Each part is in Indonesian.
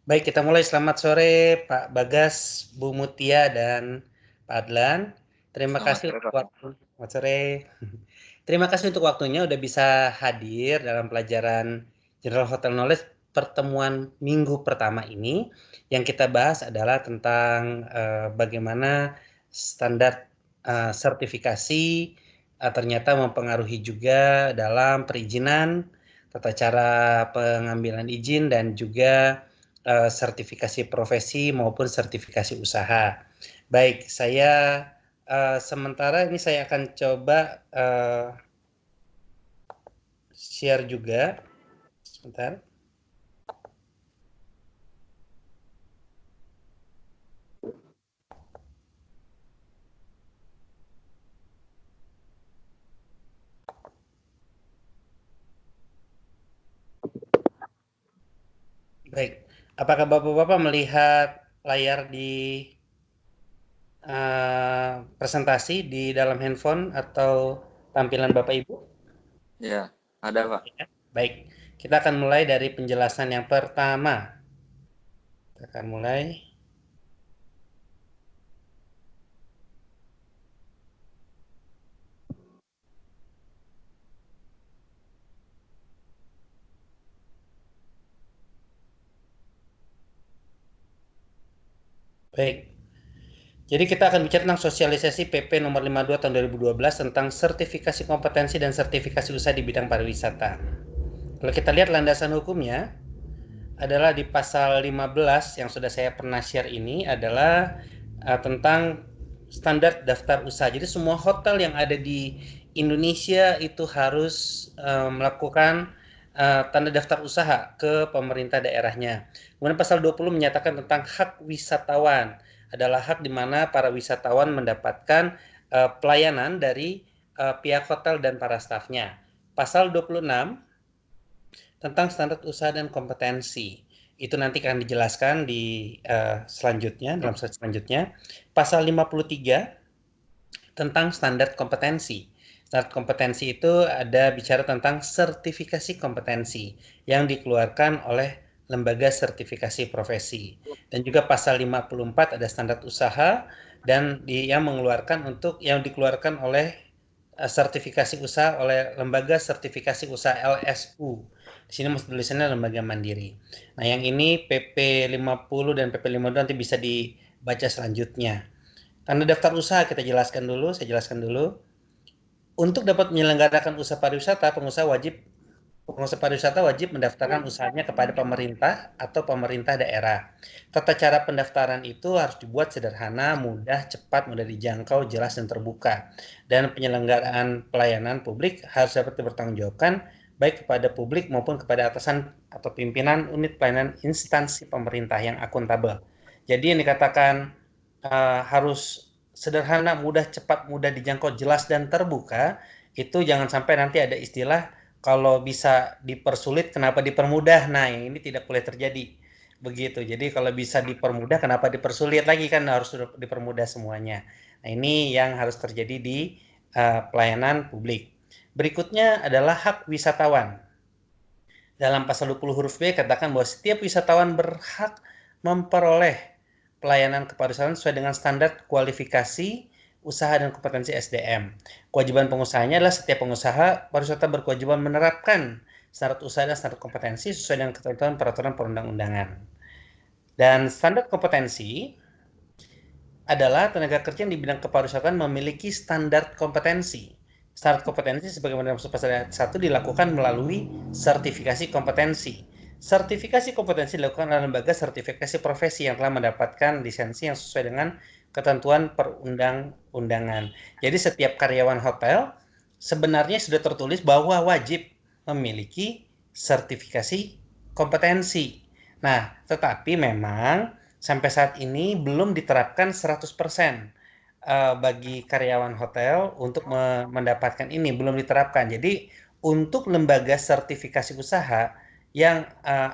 Baik, kita mulai. Selamat sore Pak Bagas, Bu Mutia, dan Pak Adlan. Terima Selamat kasih sore, untuk Pak. waktu. Selamat sore. Terima kasih untuk waktunya udah bisa hadir dalam pelajaran General Hotel Knowledge pertemuan minggu pertama ini. Yang kita bahas adalah tentang bagaimana standar sertifikasi ternyata mempengaruhi juga dalam perizinan, tata cara pengambilan izin, dan juga sertifikasi profesi maupun sertifikasi usaha. Baik, saya sementara ini saya akan coba share juga. Sebentar. Baik, apakah Bapak-Bapak melihat layar di presentasi di dalam handphone atau tampilan Bapak Ibu? Ya, ada, Pak. Ya. Baik, kita akan mulai dari penjelasan yang pertama. Kita akan mulai. Baik, jadi kita akan bicara tentang sosialisasi PP nomor 52 tahun 2012 tentang sertifikasi kompetensi dan sertifikasi usaha di bidang pariwisata. Kalau kita lihat landasan hukumnya adalah di pasal 15 yang sudah saya pernah share ini adalah tentang standar daftar usaha. Jadi semua hotel yang ada di Indonesia itu harus melakukan tanda daftar usaha ke pemerintah daerahnya. Kemudian pasal 20 menyatakan tentang hak wisatawan. Adalah hak di mana para wisatawan mendapatkan pelayanan dari pihak hotel dan para stafnya. Pasal 26 tentang standar usaha dan kompetensi. Itu nanti akan dijelaskan di selanjutnya, dalam slide selanjutnya. Pasal 53 tentang standar kompetensi. Standar kompetensi itu ada bicara tentang sertifikasi kompetensi yang dikeluarkan oleh lembaga sertifikasi profesi. Dan juga pasal 54 ada standar usaha dan yang mengeluarkan yang dikeluarkan oleh sertifikasi usaha oleh lembaga sertifikasi usaha LSU. Di sini tulisannya lembaga mandiri. Nah, yang ini PP 50 dan PP 52 nanti bisa dibaca selanjutnya. Tanda daftar usaha kita jelaskan dulu, saya jelaskan dulu. Untuk dapat menyelenggarakan usaha pariwisata, pengusaha pariwisata wajib mendaftarkan usahanya kepada pemerintah atau pemerintah daerah. Tata cara pendaftaran itu harus dibuat sederhana, mudah, cepat, mudah dijangkau, jelas, dan terbuka. Dan penyelenggaraan pelayanan publik harus dapat dipertanggungjawabkan baik kepada publik maupun kepada atasan atau pimpinan unit pelayanan instansi pemerintah yang akuntabel. Jadi yang dikatakan harus sederhana, mudah, cepat, mudah dijangkau, jelas, dan terbuka, itu jangan sampai nanti ada istilah kalau bisa dipersulit, kenapa dipermudah? Nah, yang ini tidak boleh terjadi. Begitu. Jadi kalau bisa dipermudah, kenapa dipersulit lagi? Kan harus dipermudah semuanya. Nah, ini yang harus terjadi di pelayanan publik. Berikutnya adalah hak wisatawan. Dalam pasal 20 huruf B katakan bahwa setiap wisatawan berhak memperoleh pelayanan kepariwisataan sesuai dengan standar kualifikasi usaha dan kompetensi SDM. Kewajiban pengusahanya adalah setiap pengusaha pariwisata berkewajiban menerapkan standar usaha dan standar kompetensi sesuai dengan ketentuan peraturan perundang-undangan. Dan standar kompetensi adalah tenaga kerja yang di bidang kepariwisataan memiliki standar kompetensi. Standar kompetensi sebagaimana dimaksud pasal 1 dilakukan melalui sertifikasi kompetensi. Sertifikasi kompetensi dilakukan oleh lembaga sertifikasi profesi yang telah mendapatkan lisensi yang sesuai dengan ketentuan perundang-undangan. Jadi setiap karyawan hotel sebenarnya sudah tertulis bahwa wajib memiliki sertifikasi kompetensi. Nah, tetapi memang sampai saat ini belum diterapkan 100% bagi karyawan hotel untuk mendapatkan ini, belum diterapkan. Jadi untuk lembaga sertifikasi usaha yang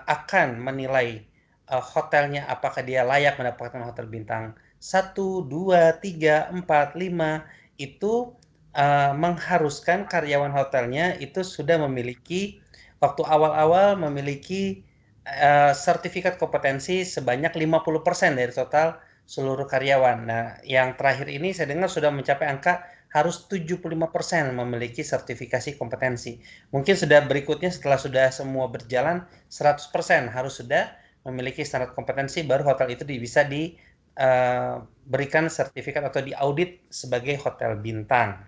akan menilai hotelnya apakah dia layak mendapatkan hotel bintang 1, 2, 3, 4, 5 itu mengharuskan karyawan hotelnya itu sudah memiliki waktu awal-awal memiliki sertifikat kompetensi sebanyak 50% dari total seluruh karyawan. Nah, yang terakhir ini saya dengar sudah mencapai angka harus 75% memiliki sertifikasi kompetensi. Mungkin sudah berikutnya setelah sudah semua berjalan 100% harus sudah memiliki standar kompetensi, baru hotel itu bisa diberikan sertifikat atau diaudit sebagai hotel bintang.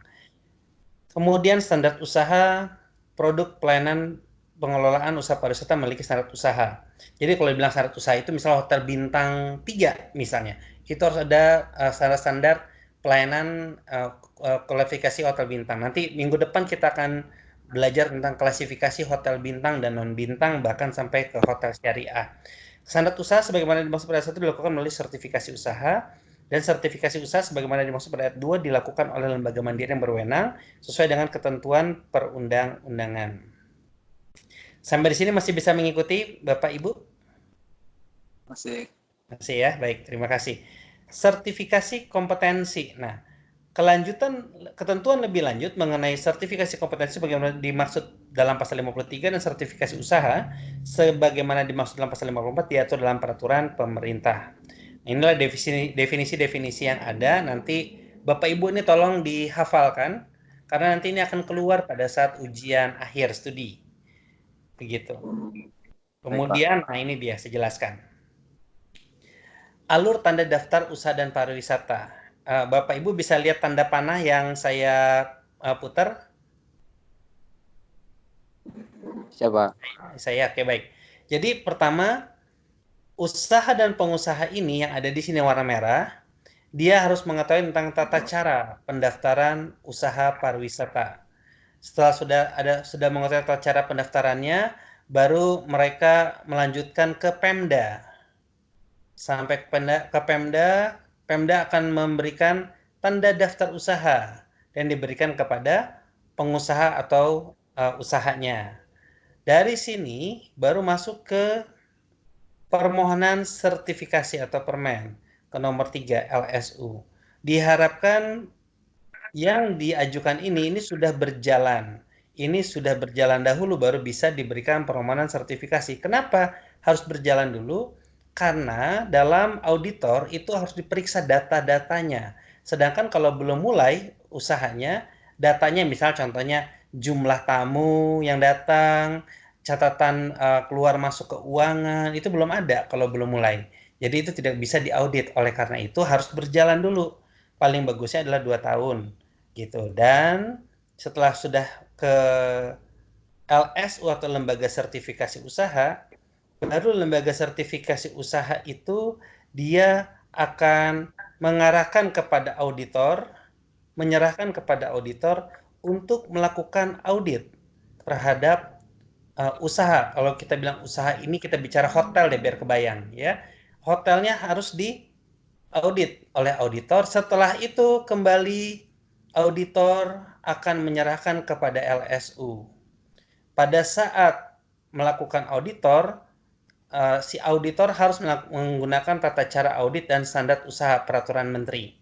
Kemudian standar usaha, produk pelayanan pengelolaan usaha pariwisata memiliki standar usaha. Jadi kalau dibilang standar usaha itu misalnya hotel bintang 3 misalnya, itu harus ada standar-standar pelayanan kualifikasi hotel bintang. Nanti minggu depan kita akan belajar tentang klasifikasi hotel bintang dan non bintang bahkan sampai ke hotel syariah. Standar usaha sebagaimana dimaksud pada 1 dilakukan melalui sertifikasi usaha, dan sertifikasi usaha sebagaimana dimaksud pada ayat 2 dilakukan oleh lembaga mandiri yang berwenang sesuai dengan ketentuan perundang-undangan. Sampai di sini masih bisa mengikuti Bapak Ibu? Masih. Masih ya, baik, terima kasih. Sertifikasi kompetensi. Nah, ketentuan lebih lanjut mengenai sertifikasi kompetensi bagaimana dimaksud dalam pasal 53 dan sertifikasi usaha sebagaimana dimaksud dalam pasal 54 diatur dalam peraturan pemerintah. Inilah definisi-definisi yang ada. Nanti Bapak Ibu ini tolong dihafalkan karena nanti ini akan keluar pada saat ujian akhir studi. Begitu. Kemudian, nah ini dia saya jelaskan. Alur tanda daftar usaha dan pariwisata. Bapak Ibu bisa lihat tanda panah yang saya putar? Siapa? Saya, oke baik. Jadi pertama, usaha dan pengusaha ini yang ada di sini warna merah, dia harus mengetahui tentang tata cara pendaftaran usaha pariwisata. Setelah sudah mengetahui tata cara pendaftarannya, baru mereka melanjutkan ke Pemda. Sampai ke Pemda, Pemda akan memberikan tanda daftar usaha dan diberikan kepada pengusaha atau usahanya. Dari sini baru masuk ke permohonan sertifikasi atau permen ke nomor 3 LSU. Diharapkan yang diajukan ini sudah berjalan. Ini sudah berjalan dahulu baru bisa diberikan permohonan sertifikasi. Kenapa harus berjalan dulu? Karena dalam auditor itu harus diperiksa data-datanya. Sedangkan kalau belum mulai usahanya, datanya misal contohnya jumlah tamu yang datang, catatan keluar masuk keuangan, itu belum ada kalau belum mulai. Jadi itu tidak bisa diaudit. Oleh karena itu harus berjalan dulu. Paling bagusnya adalah 2 tahun gitu. Dan setelah sudah ke LSU atau lembaga sertifikasi usaha, baru lembaga sertifikasi usaha itu dia akan mengarahkan kepada auditor, menyerahkan kepada auditor untuk melakukan audit terhadap usaha. Kalau kita bilang usaha ini kita bicara hotel deh biar kebayang ya. Hotelnya harus diaudit oleh auditor. Setelah itu kembali auditor akan menyerahkan kepada LSU. Pada saat melakukan auditor, si auditor harus menggunakan tata cara audit dan standar usaha peraturan menteri.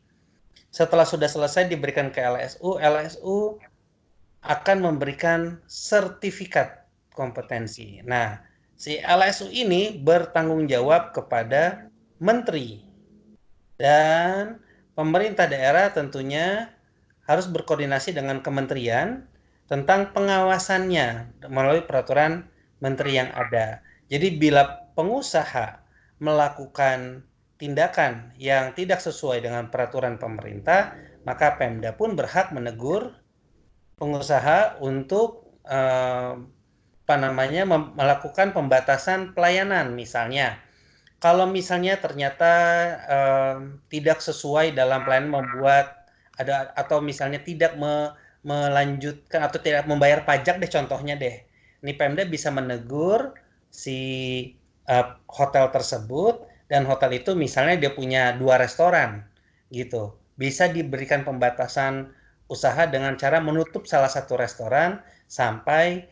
Setelah sudah selesai diberikan ke LSU, LSU akan memberikan sertifikat kompetensi. Nah, si LSU ini bertanggung jawab kepada menteri dan pemerintah daerah tentunya harus berkoordinasi dengan kementerian tentang pengawasannya melalui peraturan menteri yang ada. Jadi bila pengusaha melakukan tindakan yang tidak sesuai dengan peraturan pemerintah, maka Pemda pun berhak menegur pengusaha untuk melakukan pembatasan pelayanan misalnya. Kalau misalnya ternyata tidak sesuai dalam pelayanan membuat atau misalnya tidak melanjutkan atau tidak membayar pajak deh contohnya deh. Ini Pemda bisa menegur si hotel tersebut dan hotel itu misalnya dia punya 2 restoran gitu. Bisa diberikan pembatasan usaha dengan cara menutup salah satu restoran sampai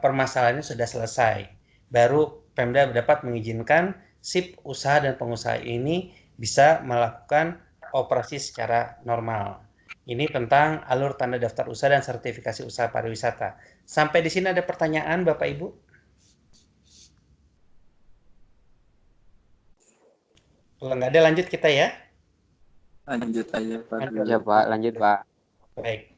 permasalahannya sudah selesai. Baru Pemda dapat mengizinkan SIP usaha dan pengusaha ini bisa melakukan operasi secara normal. Ini tentang alur tanda daftar usaha dan sertifikasi usaha pariwisata. Sampai di sini ada pertanyaan Bapak Ibu? Kalau nggak ada lanjut kita ya. Lanjut aja Pak. Ya Pak, lanjut Pak. Baik.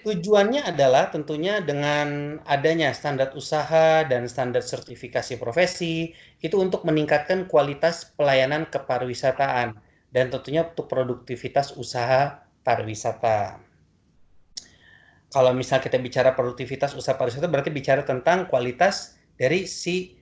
Tujuannya adalah tentunya dengan adanya standar usaha dan standar sertifikasi profesi itu untuk meningkatkan kualitas pelayanan kepariwisataan dan tentunya untuk produktivitas usaha pariwisata. Kalau misal kita bicara produktivitas usaha pariwisata berarti bicara tentang kualitas dari si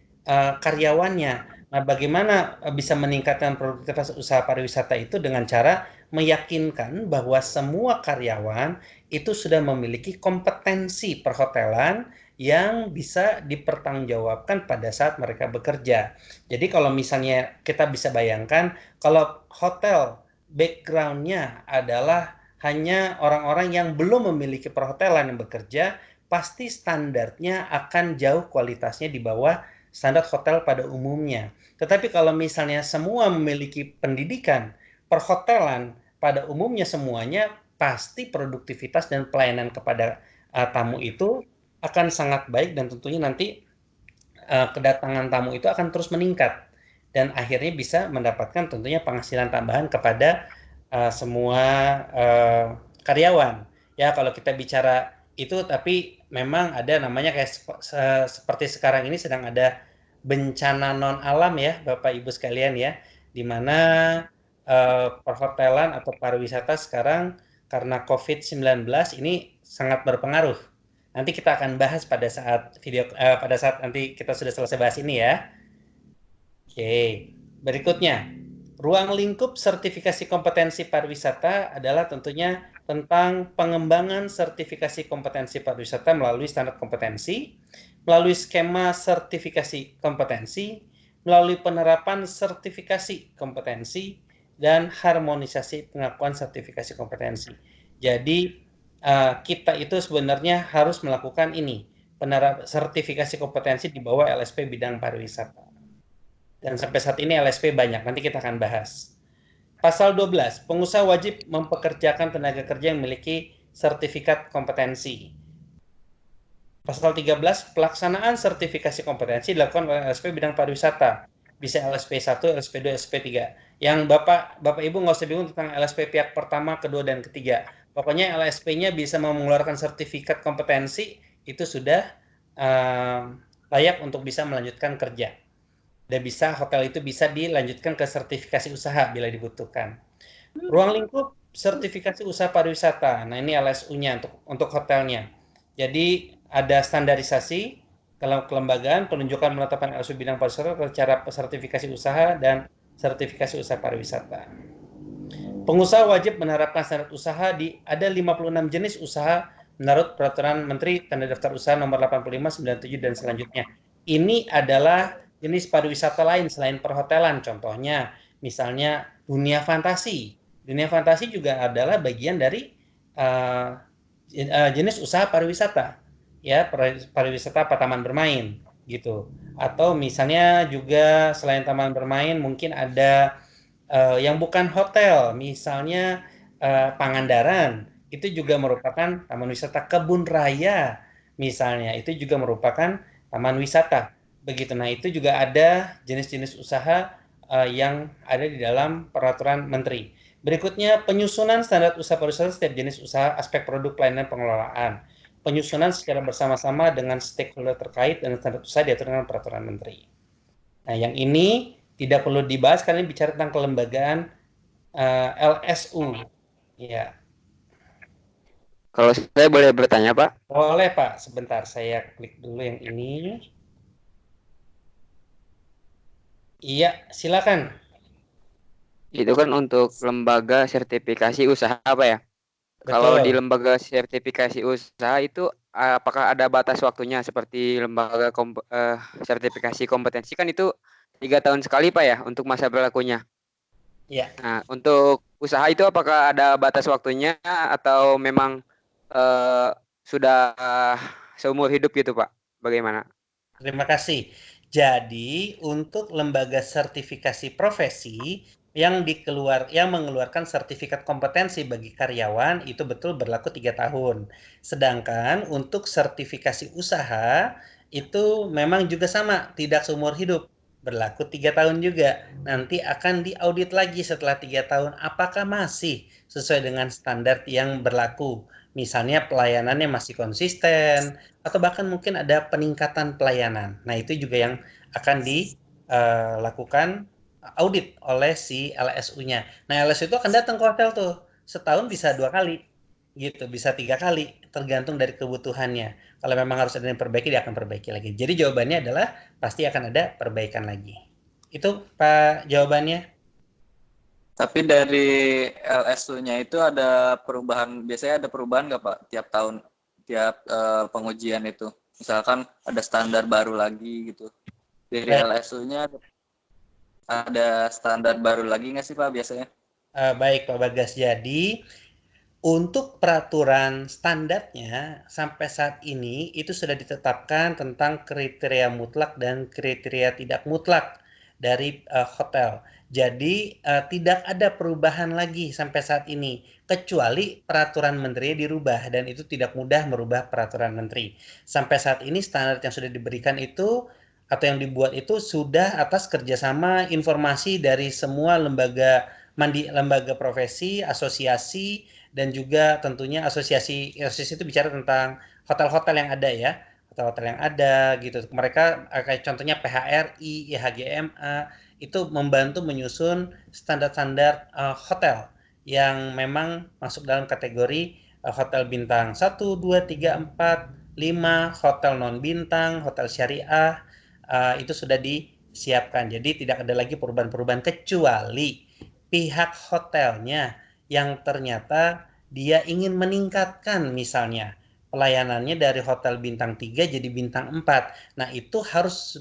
karyawannya. Nah, bagaimana bisa meningkatkan produktivitas usaha pariwisata itu dengan cara meyakinkan bahwa semua karyawan itu sudah memiliki kompetensi perhotelan yang bisa dipertanggungjawabkan pada saat mereka bekerja. Jadi kalau misalnya kita bisa bayangkan kalau hotel background-nya adalah hanya orang-orang yang belum memiliki perhotelan yang bekerja, pasti standarnya akan jauh kualitasnya di bawah standar hotel pada umumnya. Tetapi kalau misalnya semua memiliki pendidikan perhotelan pada umumnya semuanya, pasti produktivitas dan pelayanan kepada tamu itu akan sangat baik dan tentunya nanti kedatangan tamu itu akan terus meningkat dan akhirnya bisa mendapatkan tentunya penghasilan tambahan kepada semua karyawan. Ya, kalau kita bicara itu tapi memang ada namanya kayak seperti sekarang ini sedang ada bencana non alam ya, Bapak Ibu sekalian ya, di mana perhotelan atau pariwisata sekarang karena COVID-19 ini sangat berpengaruh. Nanti kita akan bahas pada saat pada saat nanti kita sudah selesai bahas ini ya. Oke, berikutnya ruang lingkup sertifikasi kompetensi pariwisata adalah tentunya tentang pengembangan sertifikasi kompetensi pariwisata melalui standar kompetensi, melalui skema sertifikasi kompetensi, melalui penerapan sertifikasi kompetensi, dan harmonisasi pengakuan sertifikasi kompetensi. Jadi kita itu sebenarnya harus melakukan ini, sertifikasi kompetensi di bawah LSP bidang pariwisata. Dan sampai saat ini LSP banyak, nanti kita akan bahas. Pasal 12, pengusaha wajib mempekerjakan tenaga kerja yang memiliki sertifikat kompetensi. Pasal 13, pelaksanaan sertifikasi kompetensi dilakukan oleh LSP bidang pariwisata. Bisa LSP 1, LSP 2, LSP 3. Yang Bapak Ibu nggak usah bingung tentang LSP pihak pertama, kedua, dan ketiga. Pokoknya LSP-nya bisa mengeluarkan sertifikat kompetensi, itu sudah layak untuk bisa melanjutkan kerja. Dan bisa hotel itu bisa dilanjutkan ke sertifikasi usaha bila dibutuhkan. Ruang lingkup sertifikasi usaha pariwisata. Nah, ini LSU-nya untuk hotelnya. Jadi ada standarisasi kalau kelembagaan, penunjukan penetapan LSU bidang pariwisata, cara sertifikasi usaha dan sertifikasi usaha pariwisata. Pengusaha wajib menerapkan standar usaha ada 56 jenis usaha menurut Peraturan Menteri Tanda Daftar Usaha Nomor 85, 97 dan selanjutnya. Ini adalah jenis pariwisata lain selain perhotelan, contohnya misalnya dunia fantasi. Dunia fantasi juga adalah bagian dari jenis usaha pariwisata, ya pariwisata apa taman bermain gitu. Atau misalnya juga selain taman bermain mungkin ada yang bukan hotel, misalnya Pangandaran, itu juga merupakan taman wisata. Kebun Raya misalnya, itu juga merupakan taman wisata. Begitu. Nah, itu juga ada jenis-jenis usaha yang ada di dalam peraturan menteri. Berikutnya, penyusunan standar usaha pariwisata setiap jenis usaha, aspek produk, pelayanan, pengelolaan. Penyusunan secara bersama-sama dengan stakeholder terkait dan standar usaha diatur dengan peraturan menteri. Nah, yang ini tidak perlu dibahas karena ini bicara tentang kelembagaan LSU. Ya. Kalau saya boleh bertanya, Pak? Boleh, Pak. Sebentar, saya klik dulu yang ini. Iya, silakan. Itu kan untuk lembaga sertifikasi usaha apa ya? Betul. Kalau di lembaga sertifikasi usaha itu apakah ada batas waktunya seperti lembaga sertifikasi kompetensi kan itu 3 tahun sekali Pak ya untuk masa berlakunya? Iya. Nah, untuk usaha itu apakah ada batas waktunya atau memang sudah seumur hidup gitu Pak? Bagaimana? Terima kasih. Jadi, untuk lembaga sertifikasi profesi yang mengeluarkan sertifikat kompetensi bagi karyawan itu betul berlaku 3 tahun. Sedangkan untuk sertifikasi usaha itu memang juga sama, tidak seumur hidup. berlaku 3 tahun juga. Nanti akan diaudit lagi setelah 3 tahun, apakah masih sesuai dengan standar yang berlaku. Misalnya pelayanannya masih konsisten, atau bahkan mungkin ada peningkatan pelayanan. Nah, itu juga yang akan dilakukan audit oleh si LSU-nya. Nah, LSU itu akan datang ke hotel tuh, setahun bisa 2 kali, gitu, bisa 3 kali, tergantung dari kebutuhannya. Kalau memang harus ada yang perbaiki, dia akan perbaiki lagi. Jadi jawabannya adalah pasti akan ada perbaikan lagi. Itu Pak jawabannya. Tapi dari LSU-nya itu ada perubahan, biasanya ada perubahan nggak Pak tiap tahun, tiap pengujian itu? Misalkan ada standar baru lagi gitu. Dari Baik, LSU-nya ada standar baru lagi nggak sih Pak biasanya? baik Pak Bagas. Jadi untuk peraturan standarnya sampai saat ini itu sudah ditetapkan tentang kriteria mutlak dan kriteria tidak mutlak dari hotel. Jadi tidak ada perubahan lagi sampai saat ini kecuali peraturan menteri dirubah dan itu tidak mudah merubah peraturan menteri. Sampai saat ini standar yang sudah diberikan itu atau yang dibuat itu sudah atas kerjasama informasi dari semua lembaga profesi, asosiasi, dan juga tentunya asosiasi itu bicara tentang hotel-hotel yang ada ya, hotel-hotel yang ada gitu. Mereka kayak contohnya PHRI, IHGMA itu membantu menyusun standar-standar hotel yang memang masuk dalam kategori hotel bintang 1, 2, 3, 4, 5, hotel non bintang, hotel syariah, itu sudah disiapkan. Jadi tidak ada lagi perubahan-perubahan kecuali pihak hotelnya yang ternyata dia ingin meningkatkan misalnya pelayanannya dari hotel bintang 3 jadi bintang 4. Nah, itu harus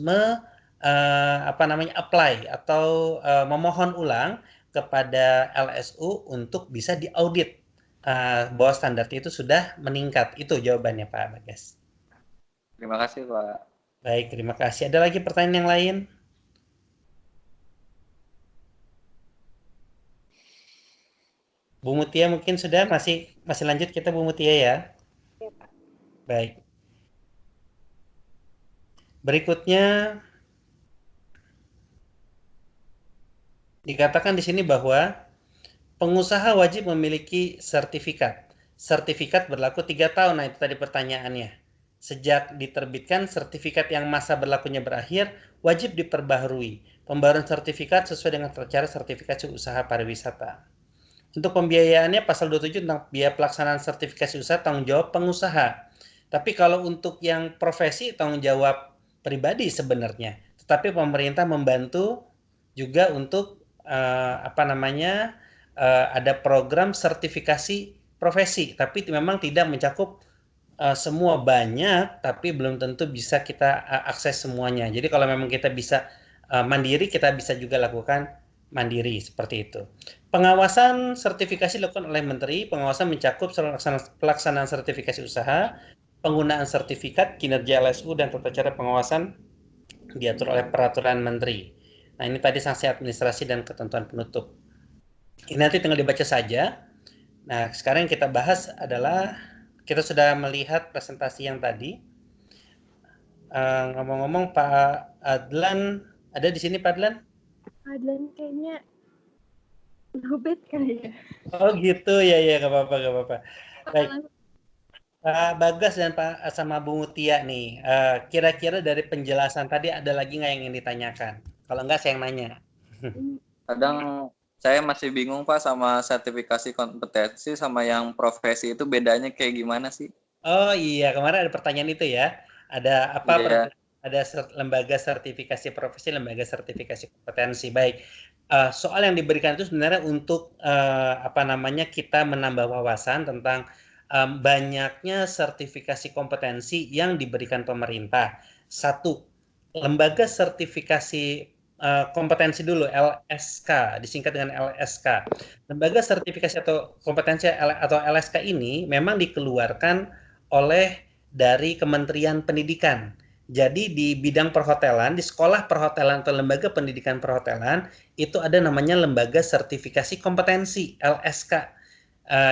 apply atau memohon ulang kepada LSU untuk bisa diaudit bahwa standar itu sudah meningkat. Itu jawabannya Pak Bagas. Terima kasih Pak. Baik, terima kasih. Ada lagi pertanyaan yang lain? Bu Mutia mungkin sudah masih lanjut kita Bu Mutia ya. Ya, Pak. Baik. Berikutnya dikatakan di sini bahwa pengusaha wajib memiliki sertifikat. Sertifikat berlaku 3 tahun. Nah, itu tadi pertanyaannya. Sejak diterbitkan sertifikat yang masa berlakunya berakhir, wajib diperbaharui. Pembaruan sertifikat sesuai dengan cara sertifikasi usaha pariwisata. Untuk pembiayaannya pasal 27 tentang biaya pelaksanaan sertifikasi usaha tanggung jawab pengusaha. Tapi kalau untuk yang profesi tanggung jawab pribadi sebenarnya. Tetapi pemerintah membantu juga untuk ada program sertifikasi profesi, tapi memang tidak mencakup semua, banyak, tapi belum tentu bisa kita akses semuanya. Jadi kalau memang kita bisa mandiri, kita bisa juga lakukan mandiri seperti itu. Pengawasan sertifikasi dilakukan oleh Menteri. Pengawasan mencakup pelaksanaan sertifikasi usaha, penggunaan sertifikat, kinerja LSU, dan tata cara pengawasan diatur oleh peraturan Menteri. Nah, ini tadi sanksi administrasi dan ketentuan penutup. Ini nanti tinggal dibaca saja. Nah, sekarang yang kita bahas adalah kita sudah melihat presentasi yang tadi. Ngomong-ngomong, Pak Adlan ada di sini, Pak Adlan? Adlan kayaknya lobet kali ya. Oh gitu, ya nggak apa-apa. Baik, Pak Bagas dan Pak sama Bu Mutia nih, kira-kira dari penjelasan tadi ada lagi nggak yang ingin ditanyakan? Kalau nggak, saya yang nanya. Kadang saya masih bingung Pak sama sertifikasi kompetensi sama yang profesi itu bedanya kayak gimana sih? Oh iya, kemarin ada pertanyaan itu ya. Ada apa? Iya. Ada lembaga sertifikasi profesi, lembaga sertifikasi kompetensi. Baik, soal yang diberikan itu sebenarnya untuk kita menambah wawasan tentang banyaknya sertifikasi kompetensi yang diberikan pemerintah. Satu, lembaga sertifikasi kompetensi dulu, LSK, disingkat dengan LSK. Lembaga sertifikasi atau kompetensi atau LSK ini memang dikeluarkan oleh dari Kementerian Pendidikan. Jadi di bidang perhotelan, di sekolah perhotelan atau lembaga pendidikan perhotelan itu ada namanya lembaga sertifikasi kompetensi LSK,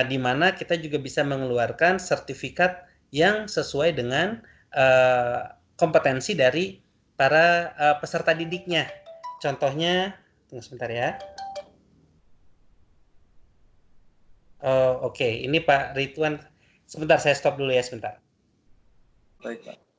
di mana kita juga bisa mengeluarkan sertifikat yang sesuai dengan kompetensi dari para peserta didiknya. contohnya, tunggu sebentar ya. Oke, ini Pak Ridwan. Sebentar, saya stop dulu ya sebentar. Baik, Pak.